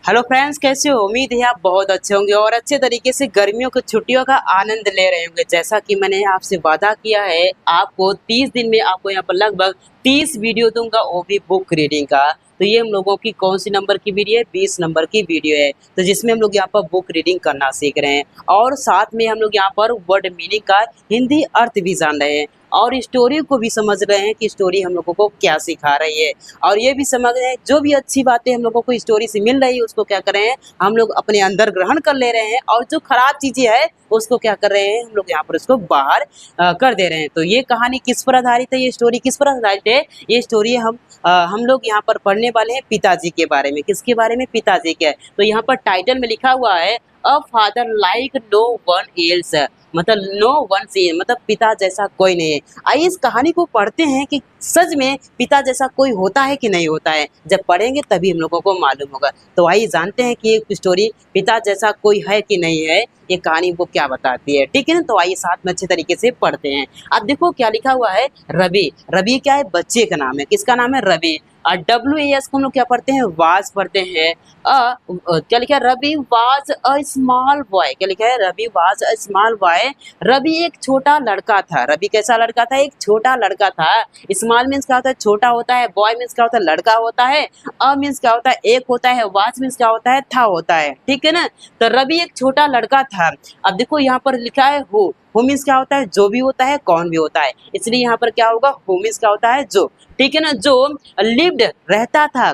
Hello friends, कैसे हो? उम्मीद है आप बहुत अच्छे होंगे और अच्छे तरीके से गर्मियों की छुट्टियों का आनंद ले रहे होंगे। जैसा कि मैंने आपसे वादा किया है, आपको 30 दिन में आपको यहाँ पर लगभग 30 वीडियो दूंगा, वो भी बुक रीडिंग का। तो ये हम लोगों की कौन सी नंबर की वीडियो है? 20 नंबर की वीडियो है। तो जिसमें हम लोग यहाँ पर बुक रीडिंग करना सीख रहे हैं और साथ में हम लोग यहाँ पर वर्ड मीनिंग का हिंदी अर्थ भी जान रहे हैं और स्टोरी को भी समझ रहे हैं कि स्टोरी हम लोगों को क्या सिखा रही है। और ये भी समझ रहे हैं जो भी अच्छी बातें हम लोगों को स्टोरी से मिल रही है उसको क्या कर रहे हैं, हम लोग अपने अंदर ग्रहण कर ले रहे हैं और जो खराब चीजें है उसको क्या कर रहे हैं, हम लोग यहाँ पर उसको बाहर कर दे रहे हैं। तो ये कहानी किस पर आधारित है? ये स्टोरी किस पर आधारित है? ये स्टोरी हम लोग यहाँ पर पढ़ने वाले हैं पिताजी के बारे में। किसके बारे में? पिताजी के। तो यहाँ पर टाइटल में लिखा हुआ है a father like no one else, मतलब नो वन सी, मतलब पिता जैसा कोई नहीं है। आइए इस कहानी को पढ़ते हैं कि सच में पिता जैसा कोई होता है कि नहीं होता है। जब पढ़ेंगे तभी हम लोगों को मालूम होगा। तो आइए जानते हैं कि ये स्टोरी पिता जैसा कोई है कि नहीं है, ये कहानी वो क्या बताती है। ठीक है ना? तो आइए साथ में अच्छे तरीके से पढ़ते हैं। अब देखो क्या लिखा हुआ है, रवि। रवि क्या है? बच्चे का नाम है। किसका नाम है? रवि। WAS को हम लोग क्या पढ़ते हैं? वाज पढ़ते हैं। क्या लिखा है? Ravi was a small boy. क्या लिखा है? Ravi was a small boy. Ravi एक छोटा लड़का था। रवि कैसा लड़का था? एक छोटा लड़का था। स्मॉल मीन्स क्या होता है? छोटा होता है। बॉय मीन्स क्या होता है? लड़का होता है। अ मीन्स क्या होता है? एक होता है। वाज मीन्स क्या होता है? था होता है। ठीक है ना? तो रवि एक छोटा लड़का था। अब देखो यहाँ पर लिखा है हु मीन्स क्या होता है? जो भी होता है, कौन भी होता है, इसलिए यहाँ पर क्या होगा? हु मीन्स क्या होता है? जो। ठीक है ना? जो लिव्ड रहता था।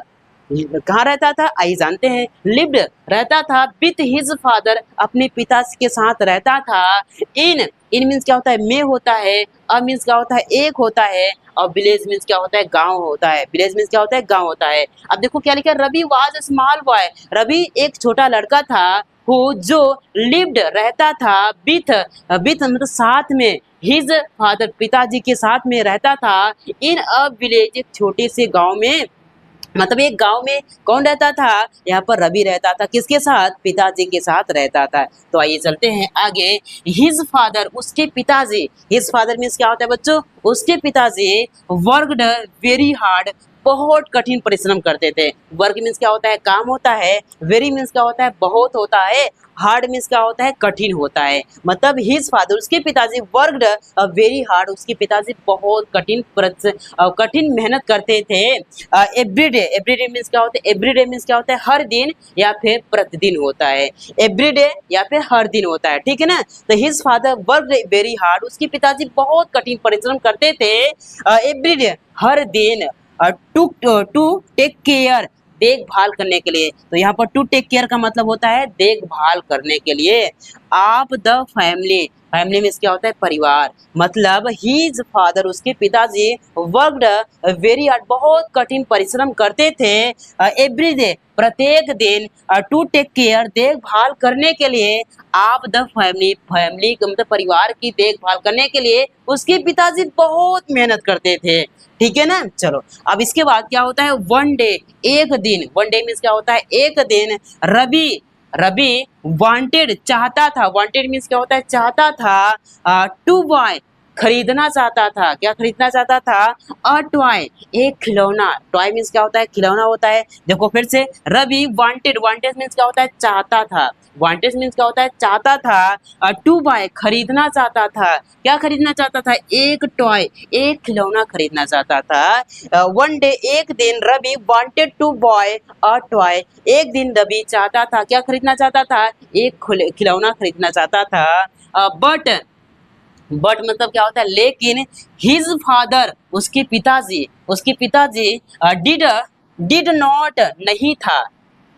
कहाँ रहता था? आइए जानते हैं। लिव्ड रहता था विथ हिज फादर, अपने पिता के साथ रहता था। इन मीन्स क्या होता है? में होता है। अ मीन्स क्या होता है? एक होता है। और विलेज मीन्स क्या होता है? गांव होता है। विलेज मीन्स क्या होता है? गांव होता है। अब देखो क्या लिखा है? Ravi was a small boy. Ravi एक छोटा लड़का था। हु जो लिव्ड रहता था विथ मतलब साथ में, हिज फादर पिताजी के साथ में रहता था। इन अ विलेज एक छोटे से गांव में, मतलब एक गांव में कौन रहता था? यहाँ पर रवि रहता था। किसके साथ? पिताजी के साथ रहता था। तो आइए चलते हैं आगे। हिज फादर, उसके पिताजी। हिज फादर मीन्स क्या होता है बच्चों? उसके पिताजी वर्कड वेरी हार्ड, बहुत कठिन परिश्रम करते थे। वर्क मीन्स क्या होता है? काम होता है। वेरी मीन्स क्या होता है? बहुत होता है। हार्ड मीन्स क्या होता है? कठिन होता है। मतलब हिज फादर, उसके पिताजी वर्कड वेरी हार्ड, उसके पिताजी बहुत कठिन मेहनत करते थे। एवरीडे, एवरीडे मीन्स क्या होता है? एवरीडे मीन्स क्या होता है? हर दिन या फिर प्रतिदिन होता है। एवरीडे या फिर हर दिन होता है। ठीक है ना? तो his father worked very hard, उसके पिताजी बहुत कठिन परिश्रम करते थे। एवरीडे, हर दिन। टू टेक केयर, देखभाल करने के लिए। तो यहाँ पर टू टेक केयर का मतलब होता है देखभाल करने के लिए। आप द फैमिली, फैमिली में क्या होता है? परिवार। मतलब हिज फादर, उसके पिताजी वर्कड वेरी हार्ड, बहुत कठिन परिश्रम करते थे। एवरी डे, प्रत्येक दिन। टू टेक केयर, देखभाल करने के लिए। आप द फैमिली, फैमिली मतलब परिवार की देखभाल करने के लिए उसके पिताजी बहुत मेहनत करते थे। ठीक है ना? चलो अब इसके बाद क्या होता है? वन डे, एक दिन। वन डे मीन्स क्या होता है? एक दिन। रवि, रवि वांटेड, चाहता था। वांटेड मीन्स क्या होता है? चाहता था। टू बाय, खरीदना चाहता था। क्या खरीदना चाहता था? अ टॉय, एक खिलौना। टॉय मीन्स क्या होता है? खिलौना होता है। देखो फिर से, रवि वांटेड, वांटेड मीन्स क्या होता है? चाहता था। वांटेड मीन्स क्या होता है? चाहता था। टू बाय, खरीदना चाहता था। क्या खरीदना चाहता था? एक टॉय, एक खिलौना खरीदना चाहता था। वन डे, एक दिन। Ravi wanted to buy a toy, एक दिन रवि चाहता था, क्या खरीदना चाहता था? एक खिलौना खरीदना चाहता था। बट मतलब क्या होता है? लेकिन हिज फादर, उसके पिताजी, उसके पिताजी डिड डिड नॉट, नहीं था।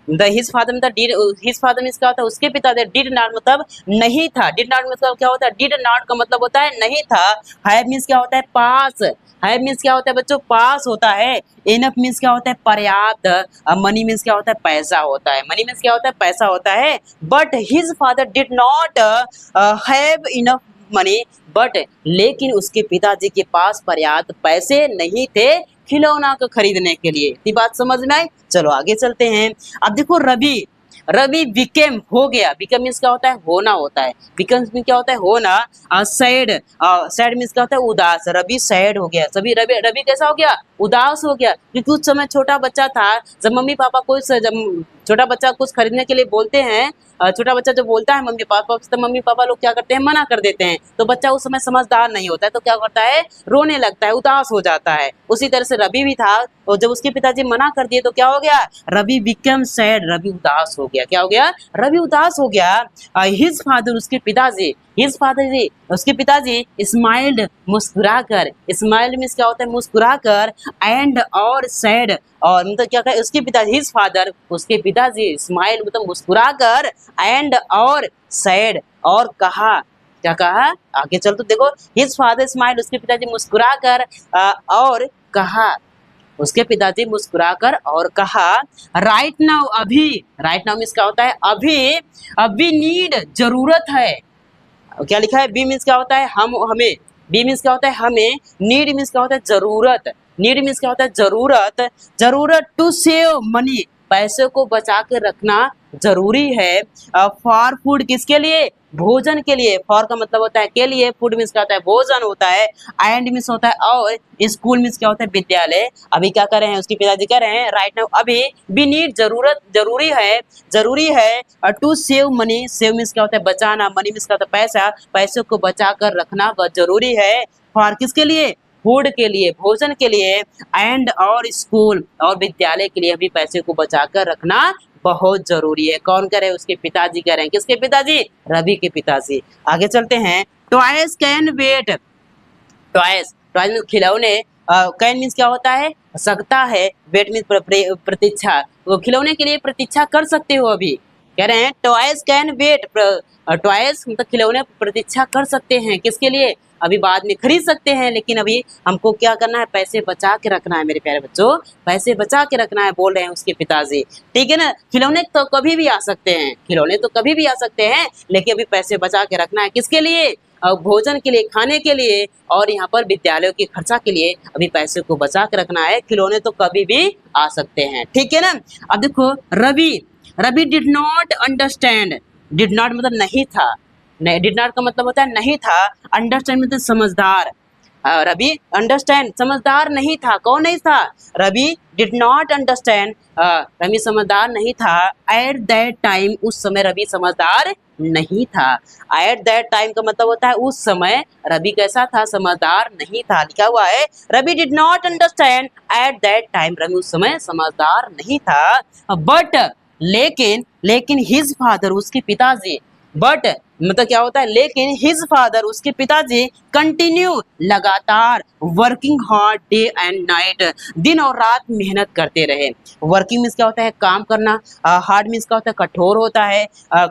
द हिज फादर मतलब डिड, हिज फादर मीन्स क्या होता है? उसके पिता। डिड नॉट मतलब नहीं था। डिड नॉट मतलब क्या होता है? डिड नॉट का मतलब होता है नहीं था। हैव मीन्स क्या होता है? पास। हैव मीन्स क्या होता है बच्चों? पास होता है। इनफ मीन्स क्या होता है? पर्याप्त। मनी मीन्स क्या होता है? पैसा होता है। मनी मीन्स क्या होता है? पैसा होता है। But his father did not have enough money, but लेकिन उसके पिताजी के पास पर्याप्त पैसे नहीं थे खिलौना को खरीदने के लिए। ये बात समझ में आई? चलो आगे चलते हैं। अब देखो रवि, रवि बिकेम, हो गया। बिकम मीन्स क्या होता है? होना होता है। बिकम मीन्स क्या होता है? होना। सैड, सैड मीन्स क्या होता है? उदास। रवि सैड हो गया। सभी रवि, रवि कैसा हो गया? उदास हो गया। क्योंकि उस समय छोटा बच्चा था, जब मम्मी पापा को जब छोटा बच्चा कुछ खरीदने के लिए बोलते हैं, छोटा बच्चा जो बोलता है मम्मी पापा, तो मम्मी पापा लोग क्या करते हैं, मना कर देते हैं। तो बच्चा उस समय समझदार नहीं होता है, तो क्या करता है, रोने लगता है, उदास हो जाता है। उसी तरह से रवि भी था, और जब उसके पिताजी मना कर दिए तो क्या हो गया, रवि बिकम सैड, रवि उदास हो गया। क्या हो गया, रवि उदास हो गया। हिज फादर, उसके पिताजी, हिज फादर जी, उसके पिताजी स्माइल्ड, मुस्कुराकर, स्माइल्ड मीन्स क्या होता है, मुस्कुराकर, एंड और सैड, और मतलब क्या कहे, उसके पिताजी, हिज फादर, उसके पिताजी स्माइल मतलब मुस्कुराकर, एंड और सैड, और कहा, क्या कहा, आगे चल तो देखो, हिज फादर स्माइल, उसके पिताजी मुस्कुराकर और कहा, उसके पिताजी मुस्कुराकर और कहा, राइट नाउ, अभी, राइट नाउ मीन्स क्या होता है, अभी, अभी नीड, जरूरत है। क्या लिखा है, बी मीन्स क्या होता है, हम, हमें, बी मीन्स क्या होता है, हमें, नीड मीन्स क्या होता है, जरूरत, नीड मीन्स क्या होता है, जरूरत, जरूरत, टू सेव मनी, पैसे को बचा के रखना जरूरी है। फॉर फूड, किसके लिए, भोजन के लिए, फॉर का मतलब होता है के लिए, फूड मीन्स क्या होता है, भोजन होता है, एंड मीन्स होता है और, स्कूल मीन्स क्या होता है, विद्यालय। अभी क्या कर रहे हैं, उसके पिताजी कह रहे हैं, राइट नाउ, अभी, बी नीड, जरूरत, जरूरी है, जरूरी है, to save money, save means क्या होता है, बचाना, मनी मीन्स क्या होता है, पैसा, पैसे को बचा कर रखना बहुत जरूरी है। फॉर किसके लिए, फूड के लिए, भोजन के लिए, एंड और स्कूल, और विद्यालय के लिए भी पैसे को बचा कर रखना बहुत जरूरी है। कौन कह रहे हैं, उसके पिताजी कह रहे हैं, किसके पिताजी, रवि के पिताजी। आगे चलते हैं, toys can wait, toys, toys means खिलौने, कैन मीन्स क्या होता है, सकता है, वेट मीन्स प्रतीक्षा, वो खिलौने के लिए प्रतीक्षा कर सकते हो। अभी कह रहे हैं टॉयज कैन वेट, टॉयज मतलब खिलौने प्रतीक्षा कर सकते हैं, किसके लिए, अभी बाद में खरीद सकते हैं, लेकिन अभी हमको क्या करना है, पैसे बचा के रखना है मेरे प्यारे बच्चों, पैसे बचा के रखना है, बोल रहे हैं उसके पिताजी। ठीक है ना, खिलौने तो कभी भी आ सकते हैं, खिलौने तो कभी भी आ सकते हैं, लेकिन अभी पैसे बचा के रखना है, किसके लिए, भोजन के लिए, खाने के लिए, और यहाँ पर विद्यालयों के खर्चा के लिए अभी पैसे को बचा के रखना है। खिलौने तो कभी भी आ सकते हैं। ठीक है ना। अब देखो, Ravi, Ravi did not understand, did not मतलब नहीं था, डिड नॉट का मतलब होता है नहीं था, अंडरस्टैंड मतलब समझदार, रवि अंडरस्टैंड समझदार नहीं था, कौन नहीं था, Ravi did not understand, Ravi समझदार नहीं था, एट दैट टाइम, उस समय रवि समझदार नहीं था। एट दैट टाइम का मतलब होता है उस समय रवि कैसा था, समझदार नहीं था। लिखा हुआ है Ravi did not understand at that time, Ravi उस समय समझदार नहीं था। बट लेकिन, लेकिन हिज फादर, उसके पिताजी, बट मतलब क्या होता है, लेकिन हिज फादर, उसके पिताजी, कंटिन्यू लगातार, working hard day and night, दिन और रात मेहनत करते रहे। वर्किंग मीन्स क्या होता है, काम करना, हार्ड मीन्स क्या होता है, कठोर होता है,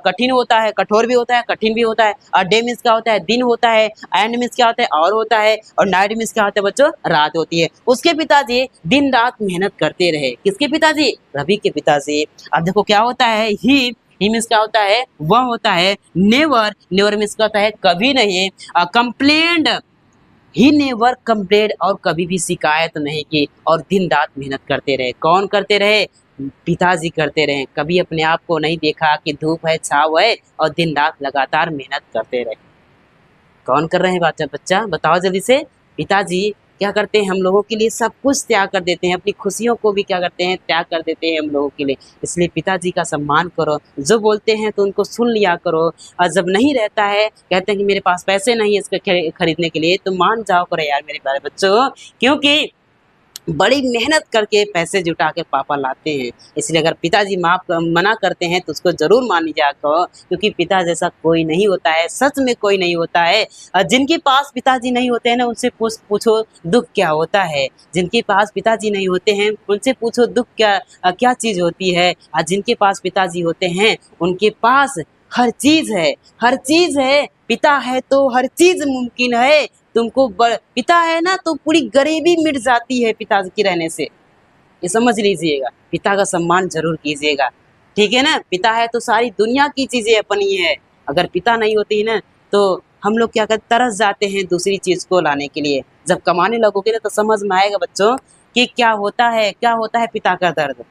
कठिन होता है, कठोर भी होता है, कठिन भी होता है, और डे मीन्स क्या होता है, दिन होता है, एंड मीन्स क्या होता है, और होता है, और नाइट मीन्स क्या होता है बच्चों, रात होती है। उसके पिताजी दिन रात मेहनत करते रहे, किसके पिताजी, रवि के पिताजी। अब देखो क्या होता है, ही मीन्स क्या होता है, वह होता है, नेवर, नेवर मीन्स क्या होता है, कभी नहीं, कंप्लेंड, ही नेवर कंप्लेंड, और कभी भी शिकायत नहीं की, और दिन रात मेहनत करते रहे। कौन करते रहे, पिताजी करते रहे। कभी अपने आप को नहीं देखा कि धूप है, छाव है, और दिन रात लगातार मेहनत करते रहे। कौन कर रहे हैं बच्चा, बताओ जल्दी से। पिताजी क्या करते हैं, हम लोगों के लिए सब कुछ त्याग कर देते हैं, अपनी खुशियों को भी क्या करते हैं, त्याग कर देते हैं हम लोगों के लिए। इसलिए पिताजी का सम्मान करो, जो बोलते हैं तो उनको सुन लिया करो, और जब नहीं रहता है, कहते हैं कि मेरे पास पैसे नहीं है इसको खरीदने के लिए, तो मान जाओ करो यार मेरे प्यारे बच्चों, क्योंकि बड़ी मेहनत करके पैसे जुटा के पापा लाते हैं। इसलिए अगर पिताजी मना करते हैं तो उसको जरूर मान लीजिए करो, क्योंकि पिता जैसा कोई नहीं होता है, सच में कोई नहीं होता है। जिनके पास पिताजी नहीं होते हैं ना, उनसे पूछो दुख क्या होता है। जिनके पास पिताजी नहीं होते हैं उनसे पूछो दुख क्या चीज़ होती है। और जिनके पास पिताजी होते हैं उनके पास हर चीज़ है, हर चीज़ है। पिता है तो हर चीज़ मुमकिन है। तुमको पिता है ना तो पूरी गरीबी मिट जाती है पिता के रहने से, ये समझ लीजिएगा। पिता का सम्मान जरूर कीजिएगा, ठीक है ना। पिता है तो सारी दुनिया की चीज़ें अपनी है। अगर पिता नहीं होती है ना तो हम लोग क्या करते, तरस जाते हैं दूसरी चीज़ को लाने के लिए। जब कमाने लगोगे ना तो समझ में आएगा बच्चों कि क्या होता है पिता का दर्द।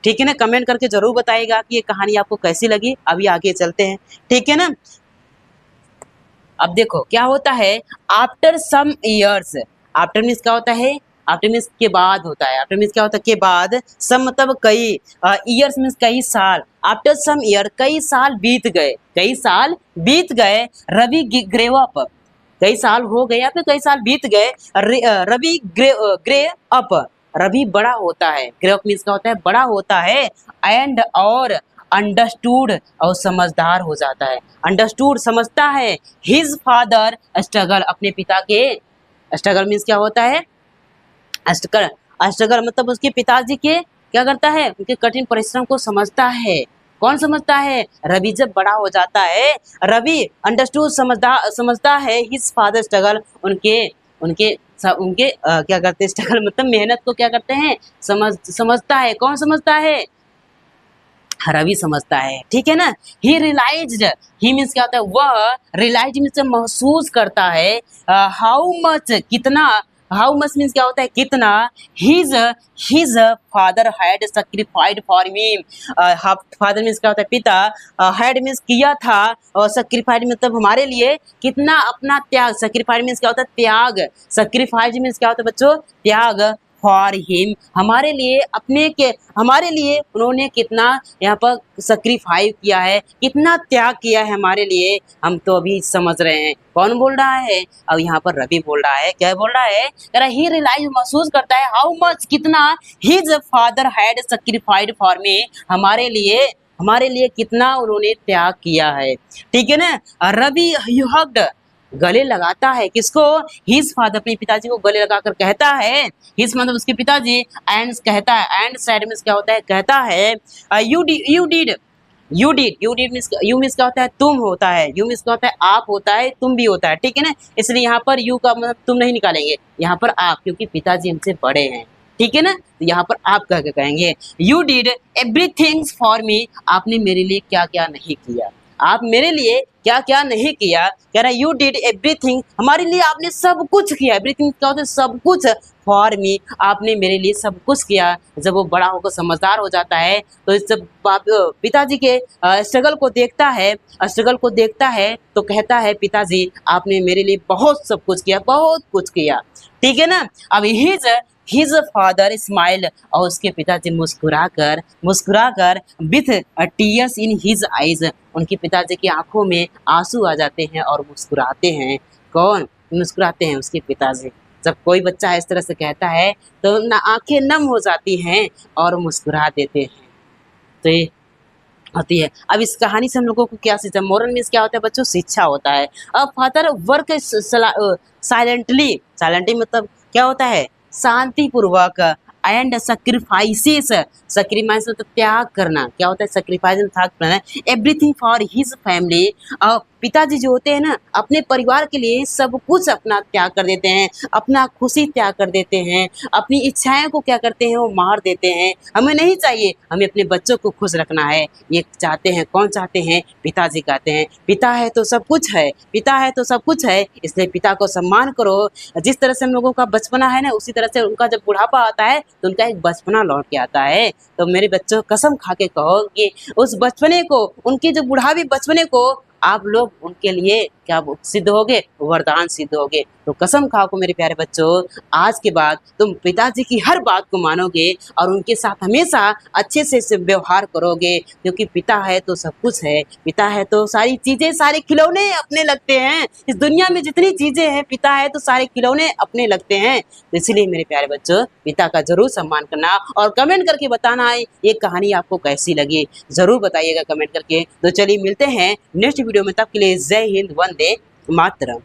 ठीक है ना, कमेंट करके जरूर बताइएगा कि ये कहानी आपको कैसी लगी। अभी आगे चलते हैं, ठीक है ना। अब देखो क्या होता है, after some years, after means क्या होता है, आफ्टर मीन्स के बाद होता है, आफ्टर मीन्स क्या होता है के बाद, सम मतलब कई, ईयर्स मीन्स कई साल, आफ्टर सम ईयर कई साल बीत गए, कई साल बीत गए, रवि ग्रेव अप, कई साल हो गए या फिर कई साल बीत गए, रवि ग्रे अप, रवि बड़ा होता है, ग्रे अप मीन्स क्या होता है बड़ा होता है, एंड और अंडरस्टूड और समझदार हो जाता है, अंडरस्टूड समझता है, हिज फादर स्ट्रगल अपने पिता के, स्ट्रगल मीन्स क्या होता है स्ट्रगल, स्ट्रगल मतलब उसके पिताजी के क्या करता है उनके कठिन परिश्रम को समझता है, कौन समझता है रवि जब बड़ा हो जाता है, रवि अंडरस्टूड समझता है हिज फादर स्ट्रगल उनके उनके उनके क्या करते हैं स्ट्रगल मतलब मेहनत को क्या करते हैं समझता है, कौन समझता है रवि समझता है, ठीक है ना। ही रियलाइज्ड, ही मीन्स क्या होता है वह, रियलाइज मीन्स महसूस करता है, हाउ मच कितना, हाउ मच मीन्स क्या होता है कितना, his his father had sacrificed for me, father means क्या होता है पिता, हैड मीन्स किया था, और सैक्रिफाइड मतलब हमारे लिए कितना अपना त्याग, सैक्रिफाइड मीन्स क्या होता है त्याग, सैक्रिफाइड मीन्स क्या होता है बच्चों त्याग, फॉर हिम हमारे लिए, अपने के हमारे लिए उन्होंने कितना यहाँ पर सैक्रिफाइस किया है, कितना त्याग किया है हमारे लिए, हम तो अभी समझ रहे हैं। कौन बोल रहा है अब यहाँ पर रवि बोल रहा है, क्या बोल रहा है कह रहा ही रियलाइज महसूस करता है, हाउ मच कितना, his father had sacrificed for me हमारे लिए कितना उन्होंने त्याग किया है, ठीक है ना। रवि हग्ड गले लगाता है किसको, हिज फादर अपने पिताजी को गले लगाकर कहता है, हिज मतलब उसके पिताजी, एंड कहता है, एंड साइड में क्या होता है कहता है, you did means you means क्या होता है तुम होता है, यू मीन्स क्या होता है आप होता है, तुम भी होता है, ठीक है ना। इसलिए यहाँ पर यू का मतलब तुम नहीं निकालेंगे, यहाँ पर आप, क्योंकि पिताजी हमसे बड़े हैं, ठीक है ना, तो यहाँ पर आप कह के कहेंगे, you did everything for me आपने मेरे लिए क्या क्या नहीं किया, आप मेरे लिए क्या क्या नहीं किया, कह रहा है यू डिड एवरीथिंग हमारे लिए आपने सब कुछ किया, एवरीथिंग क्या होता है सब कुछ, फॉर मी आपने मेरे लिए सब कुछ किया। जब वो बड़ा होकर समझदार हो जाता है तो इस पिताजी के स्ट्रगल को देखता है तो कहता है पिताजी आपने मेरे लिए बहुत सब कुछ किया, बहुत कुछ किया, ठीक है ना। अब हिज फादर स्माइल और उसके पिताजी मुस्कुराकर with tears in his eyes उनके पिताजी की आंखों में आंसू आ जाते हैं और मुस्कुराते हैं, कौन मुस्कुराते हैं उसके पिताजी। जब कोई बच्चा इस तरह से कहता है तो ना आंखें नम हो जाती हैं और मुस्कुरा देते हैं, तो ये होती है। अब इस कहानी से हम लोगों को क्या सीखा, मोरल मीन्स क्या होता है बच्चों शिक्षा होता है। अब फादर वर्क साइलेंटली मतलब क्या होता है शांतिपूर्वक, एंड सैक्रिफाइसेस सैक्रिफाइस मतलब त्याग करना, क्या होता है सैक्रिफाइस त्याग करना, एवरीथिंग फॉर हिज फैमिली पिताजी जो होते हैं ना अपने परिवार के लिए सब कुछ अपना त्याग कर देते हैं, अपना खुशी त्याग कर देते हैं, अपनी इच्छाएं को क्या करते हैं वो मार देते हैं। हमें नहीं चाहिए, हमें अपने बच्चों को खुश रखना है, ये चाहते हैं, कौन चाहते हैं पिताजी कहते हैं पिता है तो सब कुछ है, पिता है तो सब कुछ है, इसलिए पिता को सम्मान करो। जिस तरह से हम लोगों का बचपना है ना उसी तरह से उनका जब बुढ़ापा आता है तो उनका एक बचपना लौट के आता है। तो मेरे बच्चों कसम खा के कहो कि उस बचपने को, उनके जो बुढ़ापे बचपने को आप लोग उनके लिए क्या सिद्ध होगे, वरदान सिद्ध होगे। तो कसम खाओ को मेरे प्यारे बच्चों आज के बाद तुम पिताजी की हर बात को मानोगे और उनके साथ हमेशा अच्छे से व्यवहार करोगे, क्योंकि पिता है तो सब कुछ है, पिता है तो सारी चीजें, सारे खिलौने अपने लगते हैं। इस दुनिया में जितनी चीजें हैं पिता है तो सारे खिलौने अपने लगते हैं। तो इसलिए मेरे प्यारे बच्चों पिता का जरूर सम्मान करना और कमेंट करके बताना ये कहानी आपको कैसी लगी, जरूर बताइएगा कमेंट करके। तो चलिए मिलते हैं नेक्स्ट वीडियो में, तब के लिए जय हिंद, वंदे मातरम।